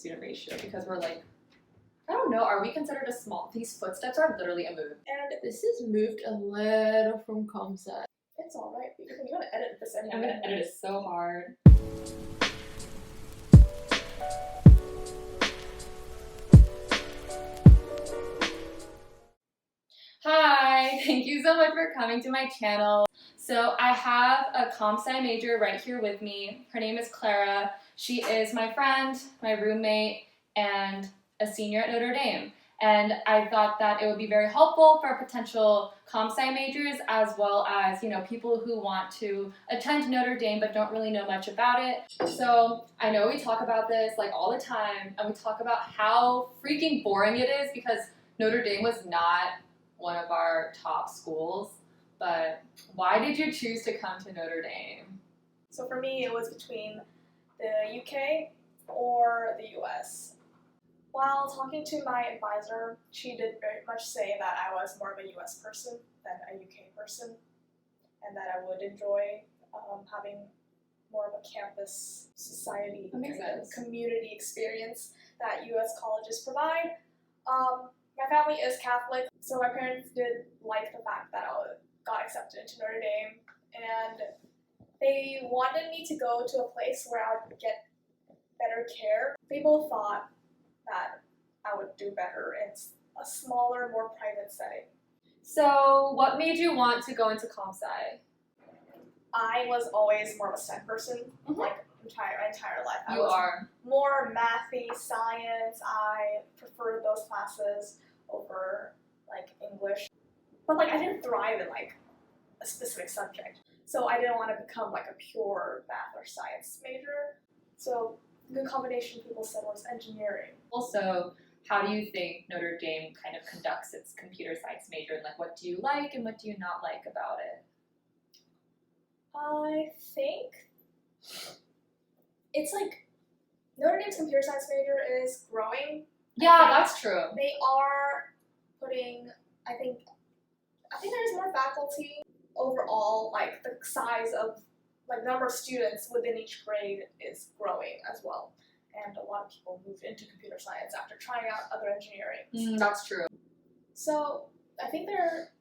student ratio because we're like, I don't know, are we considered a small? These footsteps are literally a move. And This is moved a little from comp sci. it's alright, because I'm gonna edit this I'm gonna edit it so hard. Hi, thank you so much for coming to my channel. So I have a comp sci major right here with me. Her name is Clara. She is my friend, my roommate, and a senior at Notre Dame. And I thought that it would be very helpful for potential comp sci majors as well as, people who want to attend Notre Dame but don't really know much about it. So I know we talk about this like all the time, and we talk about how freaking boring it is because Notre Dame was not one of our top schools. But why did you choose to come to Notre Dame? So for me, it was between the UK or the US. While talking to my advisor, she did very much say that I was more of a US person than a UK person, and that I would enjoy having more of a campus society That makes sense. community experience that US colleges provide. My family is Catholic, so my parents did like the fact that I got accepted into Notre Dame, and they wanted me to go to a place where I would get better care. People thought that I would do better in a smaller, more private setting. So what made you want to go into comp sci? I was always more of a STEM person, Mhm. like my entire life. I You was are. more mathy, science. I preferred those classes over like English. But like I didn't thrive in like a specific subject. So I didn't want to become like a pure math or science major. So a good combination people said was engineering. Also, how do you think Notre Dame kind of conducts its computer science major, and like what do you like and what do you not like about it? I think it's like Notre Dame's computer science major is growing. Yeah, that's true. They are putting, I think there's more faculty overall. Like the size of like number of students within each grade is growing as well, and a lot of people move into computer science after trying out other engineering. That's true. So I think they're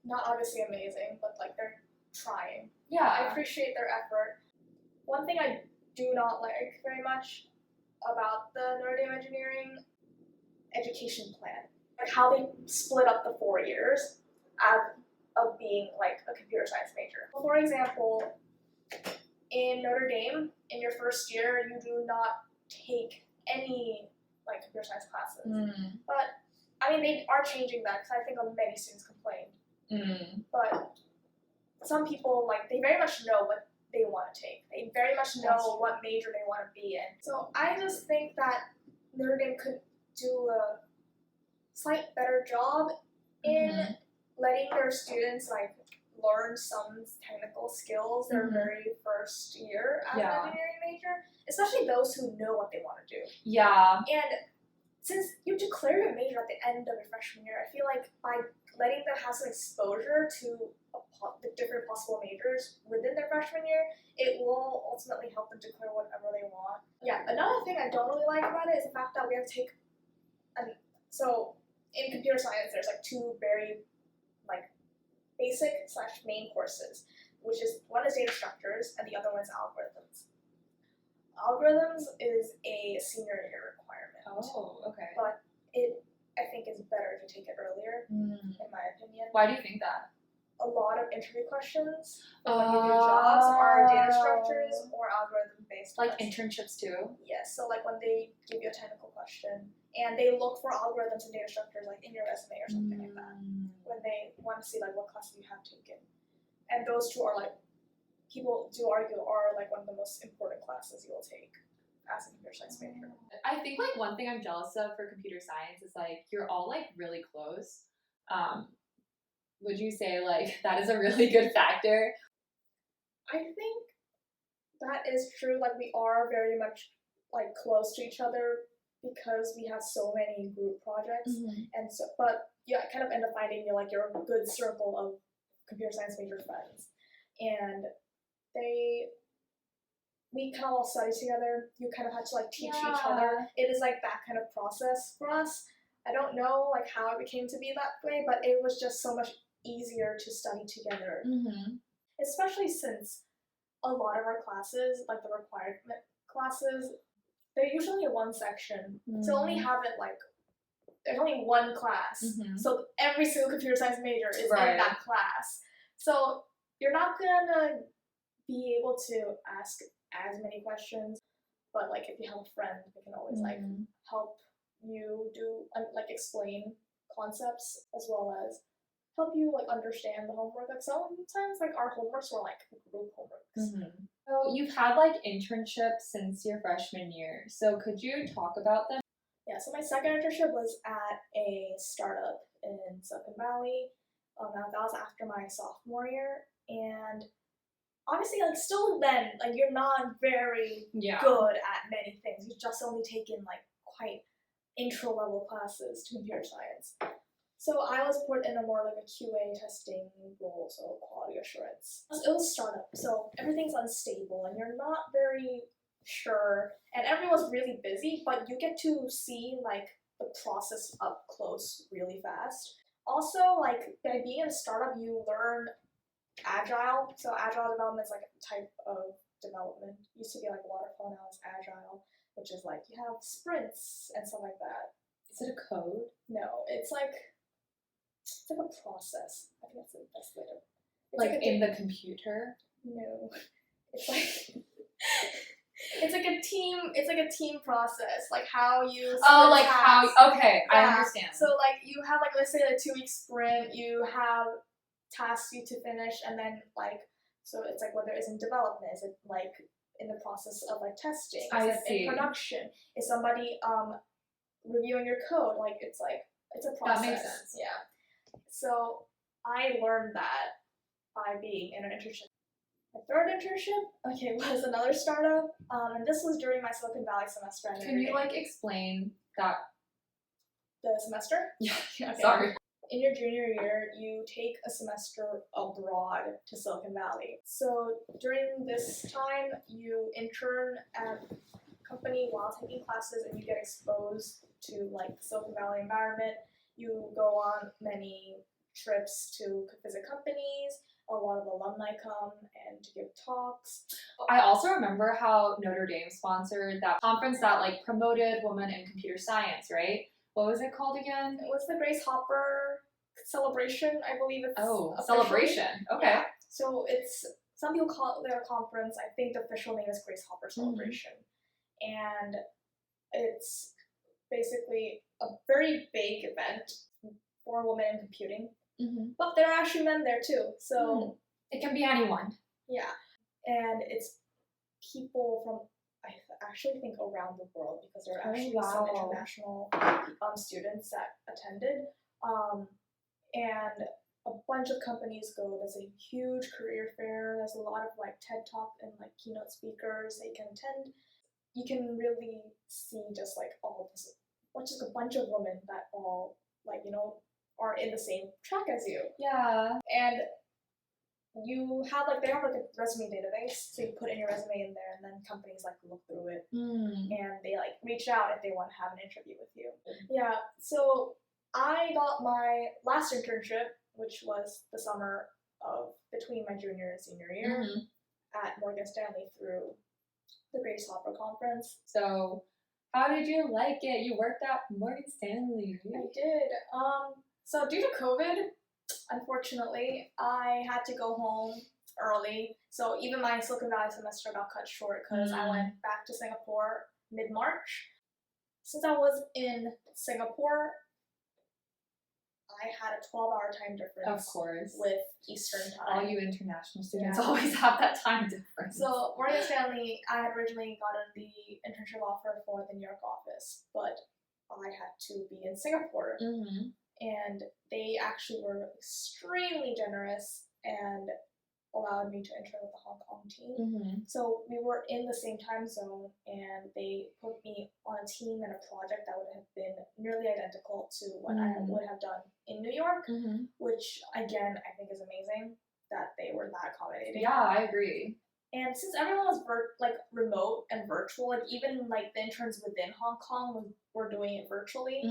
not obviously amazing, but like they're trying. I Yeah. appreciate their effort. One thing I do not like very much about the Notre Dame engineering education plan, like how they split up the 4 years of being like a computer science major. For example, in Notre Dame, in your first year, you do not take any like computer science classes. But I mean, they are changing that because I think many students complained. But some people like they very much know what they want to take. They very much know what major they want to be in. So I just think that Notre Dame could do a slight better job in letting their students like learn some technical skills their very first year as an engineering major, especially those who know what they want to do. Yeah. And since you declare your major at the end of your freshman year, I feel like by letting them have some exposure to the different possible majors within their freshman year, it will ultimately help them declare whatever they want. Yeah, another thing I don't really like about it is the fact that we have to take, so in computer science, there's like two very like basic/main courses, which is one is data structures and the other one is algorithms. Algorithms is a senior year requirement. Oh, okay. But I think is better if you take it earlier, in my opinion. Why do you think that? A lot of interview questions for when you do jobs are data structures or algorithm based. Like questions. internships too? Yes, so like when they give you a technical question and they look for algorithms and data structures like in your resume or something like that. When they want to see like what classes you have taken. And those two are like, people do argue are like one of the most important classes you will take as a computer science major. I think like one thing I'm jealous of for computer science is like you're all like really close. Would you say like that is a really good factor? I think that is true. Like we are very much like close to each other because we have so many group projects, and so but you kind of end up finding your good circle of computer science major friends, and they we kind of all study together. You kind of had to like teach each Yeah. other. It is like that kind of process for us. I don't know like how it became to be that way, but it was just so much easier to study together, especially since a lot of our classes, like the requirement classes, they're usually in one section. To only have it like there's only one class, so every single computer science major is in that class. So you're not gonna be able to ask as many questions, but like if you have a friend, they can always like help you do like explain concepts as well as help you like understand the homework. Like sometimes like our homeworks were like group homeworks. So you've had like internships since your freshman year. So could you talk about them? Yeah, so my second internship was at a startup in Silicon Valley. That was after my sophomore year, and obviously, like still then, like you're not very good at many things. You've just only taken like quite intro level classes to computer science. So I was put in a more like a QA testing role, so quality assurance. It was a startup, so everything's unstable and you're not very sure, and everyone's really busy, but you get to see like the process up close really fast. Also, like by being in a startup, you learn agile. So agile development is like a type of development. It used to be like waterfall, now it's agile, which is like you have sprints and stuff like that. Is it a code? No, it's like a process. I think that's the best way to. Like in the computer? No, it's like it's like a team. It's like a team process, like how you. Oh, like tasks. how? Okay, I Yeah. understand. So like you have like let's say a 2-week sprint. You have tasks you to finish, and then like so it's like whether it's in development, is it like in the process of like testing, is it in production, is somebody reviewing your code, like it's a process. That makes sense. Yeah. So I learned that by being in an internship. My third internship, was another startup, and this was during my Silicon Valley semester. Can you like explain that? The semester? Yeah. Okay. Sorry. In your junior year, you take a semester abroad to Silicon Valley. So during this time, you intern at a company while taking classes, and you get exposed to like the Silicon Valley environment. You go on many trips to visit companies. A lot of alumni come and to give talks. I also remember how Notre Dame sponsored that conference that like promoted women in computer science, right? What was it called again? It was the Grace Hopper celebration, I believe it's officially. Celebration. Okay. Yeah. So it's, some people call it their conference. I think the official name is Grace Hopper Celebration. And it's basically a very big event for women in computing. But there are actually men there too, so it can be anyone. Yeah, and it's people from I actually think around the world, because there are actually some international students that attended, and a bunch of companies go. There's a huge career fair. There's a lot of like TED Talk and like keynote speakers that you can attend. You can really see just like all this, just a bunch of women that all like are in the same track as you. Yeah. And you have like, they have like a resume database, so you put in your resume in there, and then companies like look through it, and they like reach out if they want to have an interview with you. Yeah, so I got my last internship, which was the summer of between my junior and senior year at Morgan Stanley through the Grace Hopper Conference. So how did you like it? You worked at Morgan Stanley. I did. So due to COVID, unfortunately, I had to go home early. So even my Silicon Valley semester got cut short because I went back to Singapore mid-March. Since I was in Singapore, I had a 12-hour time difference. Of course. With Eastern time. All you international students always have that time difference. So Morgan Stanley, I had originally gotten the internship offer for the New York office, but I had to be in Singapore. And they actually were extremely generous and allowed me to intern with the Hong Kong team. So we were in the same time zone, and they put me on a team and a project that would have been nearly identical to what I would have done in New York, which again I think is amazing that they were that accommodating. Yeah, I agree. And since everyone was remote and virtual, like even like the interns within Hong Kong were doing it virtually,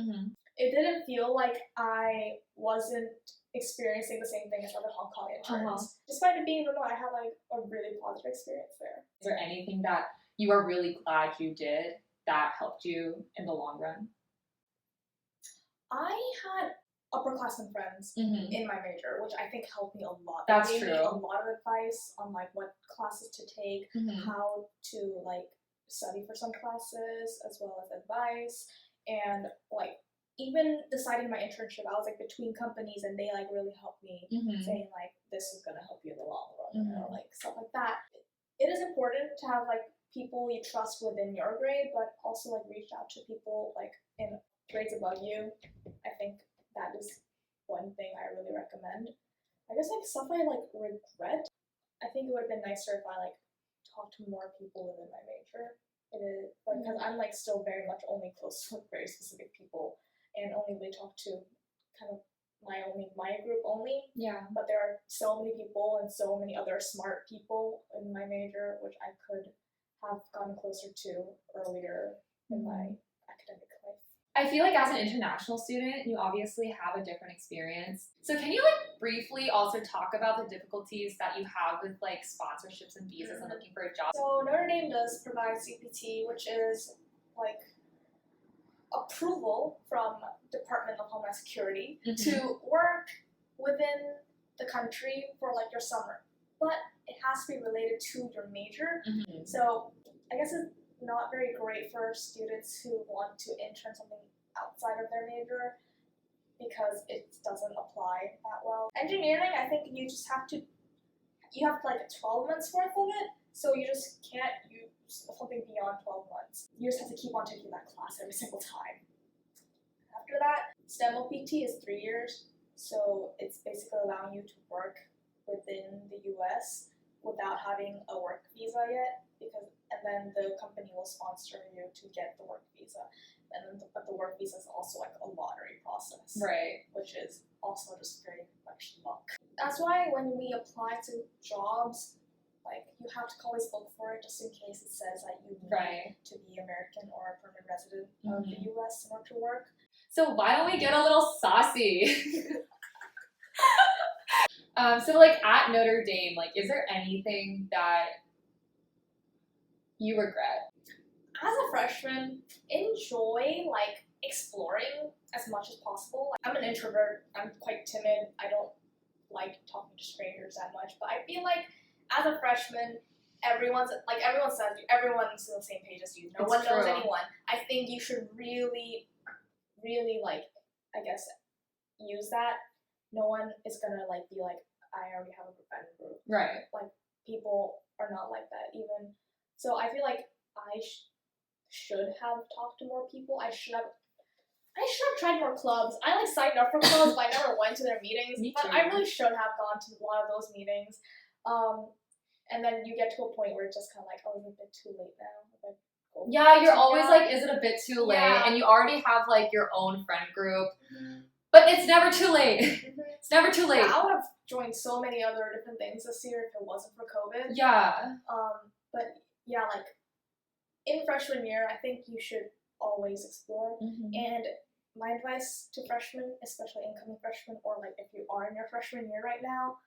it didn't feel like I wasn't experiencing the same thing as other Hong Kong interns. Despite it being remote, I had like a really positive experience there. Is there anything that you are really glad you did that helped you in the long run? I had upperclassmen friends in my major, which I think helped me a lot. That's they gave true. me a lot of advice on like what classes to take, how to like study for some classes, as well as advice, and like even deciding my internship. I was like between companies, and they like really helped me, saying like this is gonna help you in the long run, or like stuff like that. It is important to have like people you trust within your grade, but also like reach out to people like in grades above you. I think that is one thing I really recommend. I guess like stuff I like regret. I think it would have been nicer if I like talked to more people within my major. It is because I'm like still very much only close to very specific people and only really talk to kind of my group only. Yeah. But there are so many people and so many other smart people in my major which I could have gotten closer to earlier in my academic life. I feel like as an international student, you obviously have a different experience. So can you like briefly also talk about the difficulties that you have with like sponsorships and visas and looking for a job? So Notre Dame does provide CPT, which is like approval from Department of Homeland Security to work within the country for like your summer. But it has to be related to your major. So I guess it's not very great for students who want to intern something outside of their major because it doesn't apply that well. Engineering, I think you have like 12 months worth of it, so you just can't use something beyond 12 months. You just have to keep on taking that class every single time. After that, STEM OPT is 3 years, so it's basically allowing you to work within the US without having a work visa yet, and then the company will sponsor you to get the work visa. But the work visa is also like a lottery process. Right. Which is also just very much luck. That's why when we apply to jobs, like you have to always look for it just in case it says that you need to be American or a permanent resident of the US in order to work. So why don't we get a little saucy? So like at Notre Dame, like is there anything that you regret? As a freshman, enjoy like exploring as much as possible. Like, I'm an introvert. I'm quite timid. I don't like talking to strangers that much. But I feel like as a freshman, everyone's on the same page as you. No one knows anyone. I think you should really, really like, I guess, use that. No one is gonna like be like, I already have a friend group. Right. Like people are not like that even. So I feel like I should have talked to more people. I should have tried more clubs. I like signed up for clubs, but I never went to their meetings. But I really should have gone to a lot of those meetings. And then you get to a point where it's just kind of like, oh, it's a bit too late now. Like, yeah, you're always like, is it a bit too late? And you already have like your own friend group. But it's never too late. It's never too late. Yeah, I would have joined so many other different things this year if it wasn't for COVID. Yeah. But yeah, like in freshman year, I think you should always explore. And my advice to freshmen, especially incoming freshmen, or like if you are in your freshman year right now,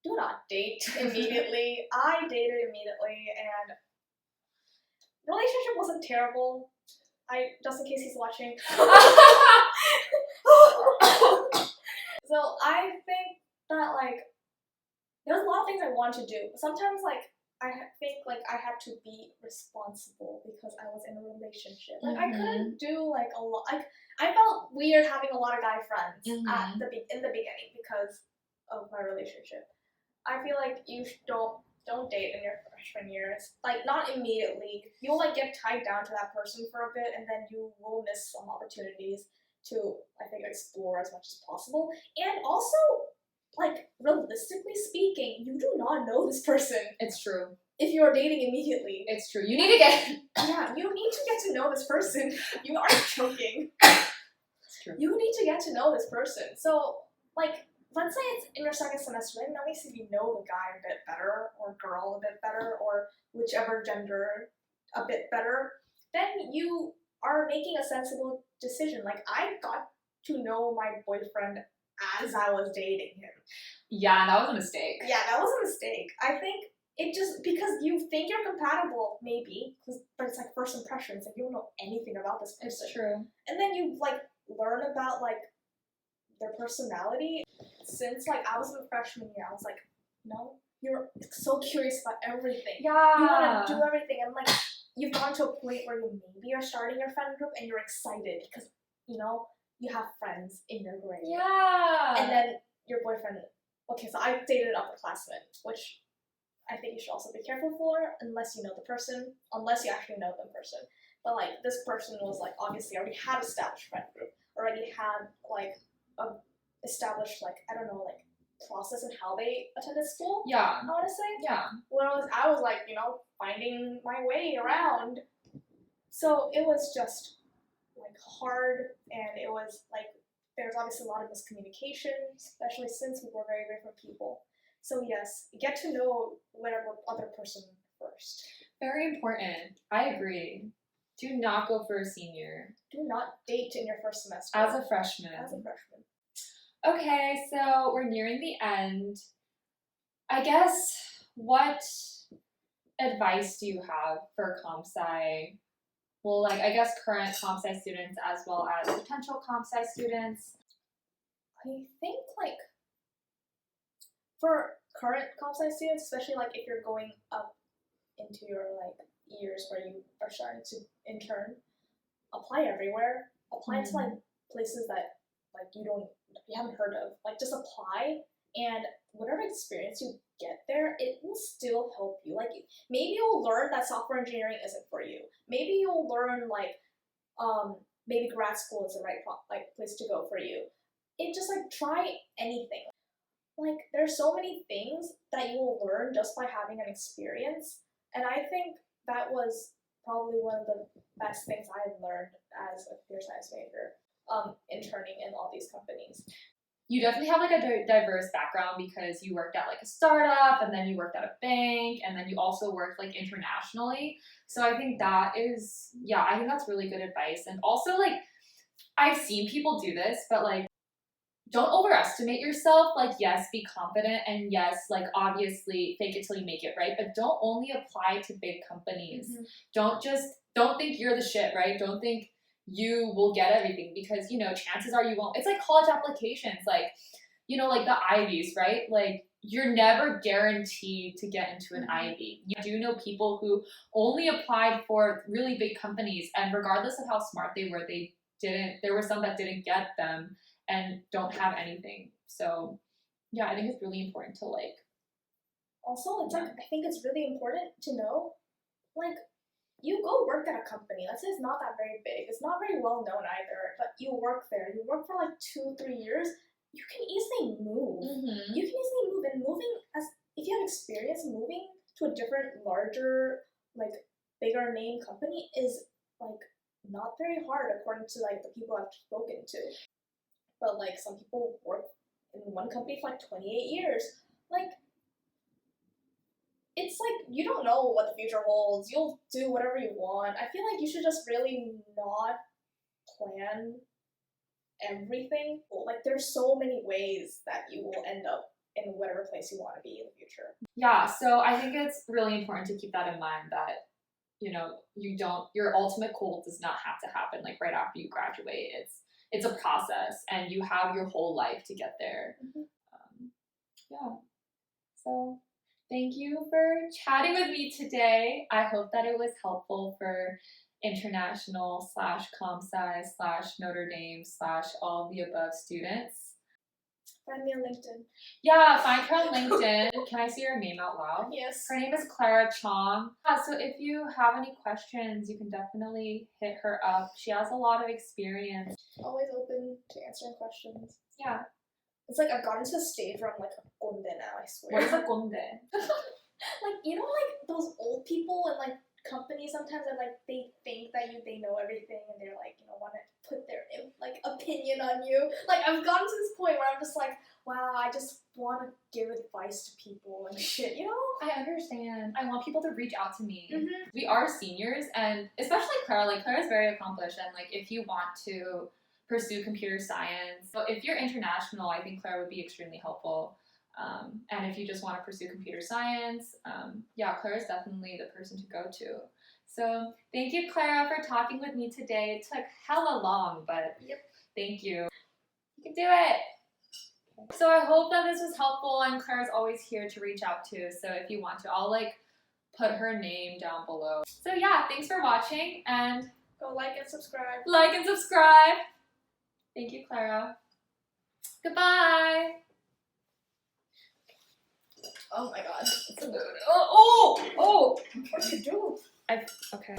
do not date immediately. I dated immediately, and relationship wasn't terrible. Just in case he's watching. So I think that like there's a lot of things I want to do. Sometimes like I think like I had to be responsible because I was in a relationship. Like I couldn't do like a lot. I felt weird having a lot of guy friends in the beginning because of my relationship. I feel like you don't date in your freshman years. Like not immediately. You'll like get tied down to that person for a bit, and then you will miss some opportunities to I think explore as much as possible. And also, like realistically speaking, you do not know this person. It's true. If you're dating immediately. It's true. You need to get you need to get to know this person. You aren't joking. It's true. You need to get to know this person. So like let's say it's in your second semester, then at least if you know the guy a bit better, or girl a bit better, or whichever gender a bit better, then you are making a sensible decision. Like, I got to know my boyfriend as I was dating him. Yeah, that was a mistake. Yeah, that was a mistake. I think it just, because you think you're compatible, maybe, but it's like first impressions, like you don't know anything about this person. It's true. And then you like learn about like their personality. Since like I was in freshman year, I was like, no, you're so curious about everything. Yeah. You want to do everything, and like you've gone to a point where you maybe are starting your friend group, and you're excited because you know you have friends in your grade. Yeah. And then your boyfriend. Okay, so I dated an upperclassman, which I think you should also be careful for, unless you know the person, unless you actually know the person. But like this person was like obviously already had established friend group, already had like a established like I don't know like process in how they attended school. Yeah. I want to say. Yeah. Whereas I was like finding my way around, so it was just like hard, and it was like there's obviously a lot of miscommunication, especially since we were very different people. So yes, get to know whatever other person first. Very important. I agree. Do not go for a senior. Do not date in your first semester. As a freshman. Okay, so we're nearing the end. I guess, what advice do you have for comp sci? Well, like, I guess current comp sci students as well as potential comp sci students. I think, like, for current comp sci students, especially, like, if you're going up into your, like, years where you are starting to intern, apply everywhere. Apply to, like, places that, like, you haven't heard of. Like, just apply, and whatever experience you get there, it will still help you. Like, maybe you'll learn that software engineering isn't for you. Maybe you'll learn, like, maybe grad school is the right place to go for you. It just, like, try anything. Like, there's so many things that you will learn just by having an experience, and I think that was probably one of the best things I've learned as a computer science major, interning in all these companies. You definitely have like a diverse background because you worked at like a startup, and then you worked at a bank, and then you also worked like internationally. So I think that is, yeah, I think that's really good advice. And also, like, I've seen people do this, but like, don't overestimate yourself. Like, yes, be confident, and yes, like, obviously fake it till you make it, right? But don't only apply to big companies. Mm-hmm. Don't think you're the shit, right? Don't think you will get everything, because, you know, chances are you won't. It's like college applications, like, you know, like the Ivies, right? Like, you're never guaranteed to get into an Ivy. You do know people who only applied for really big companies, and regardless of how smart they were, there were some that didn't get them and don't have anything. So yeah, I think it's really important to like. Also, it's like, I think it's really important to know, like, you go work at a company. Let's say it's not that very big. It's not very well known either, but you work there. You work for like 2-3 years. You can easily move. You can easily move, and moving, if you have experience, moving to a different, larger, like, bigger name company is like not very hard according to like the people I've spoken to. But like some people work in one company for like 28 years. Like, it's like, you don't know what the future holds. You'll do whatever you want. I feel like you should just really not plan everything. Like, there's so many ways that you will end up in whatever place you want to be in the future. Yeah, so I think it's really important to keep that in mind, that, you know, your ultimate goal does not have to happen like right after you graduate. It's a process, and you have your whole life to get there. Yeah. So thank you for chatting with me today. I hope that it was helpful for international / comp sci / Notre Dame / all of the above students. Find me on LinkedIn. Yeah, find her on LinkedIn. Can I say her name out loud? Yes. Her name is Clara Chong. So if you have any questions, you can definitely hit her up. She has a lot of experience. Always open to answering questions. Yeah. It's like I've gotten to the stage where I'm like a conde now, I swear. What is a conde? Like, you know, like those old people in like companies sometimes, that like they think that they know everything, and they're like, you know, want to put their like opinion on you. Like, I've gotten to this point where I'm just like, wow, I just want to give advice to people and shit, you know? I understand. I want people to reach out to me. Mhm. We are seniors, and especially Clara. Like, Clara's very accomplished, and like, if you want to pursue computer science, so if you're international, I think Clara would be extremely helpful. And if you just want to pursue computer science, yeah, Clara's definitely the person to go to. So thank you, Clara, for talking with me today. It took hella long, but thank you. You can do it. So I hope that this was helpful, and Clara's always here to reach out to. So if you want to, I'll like put her name down below. So yeah, thanks for watching, and Go like and subscribe. like and subscribe. Thank you, Clara. Goodbye. Oh my god. Oh! What you do? Okay.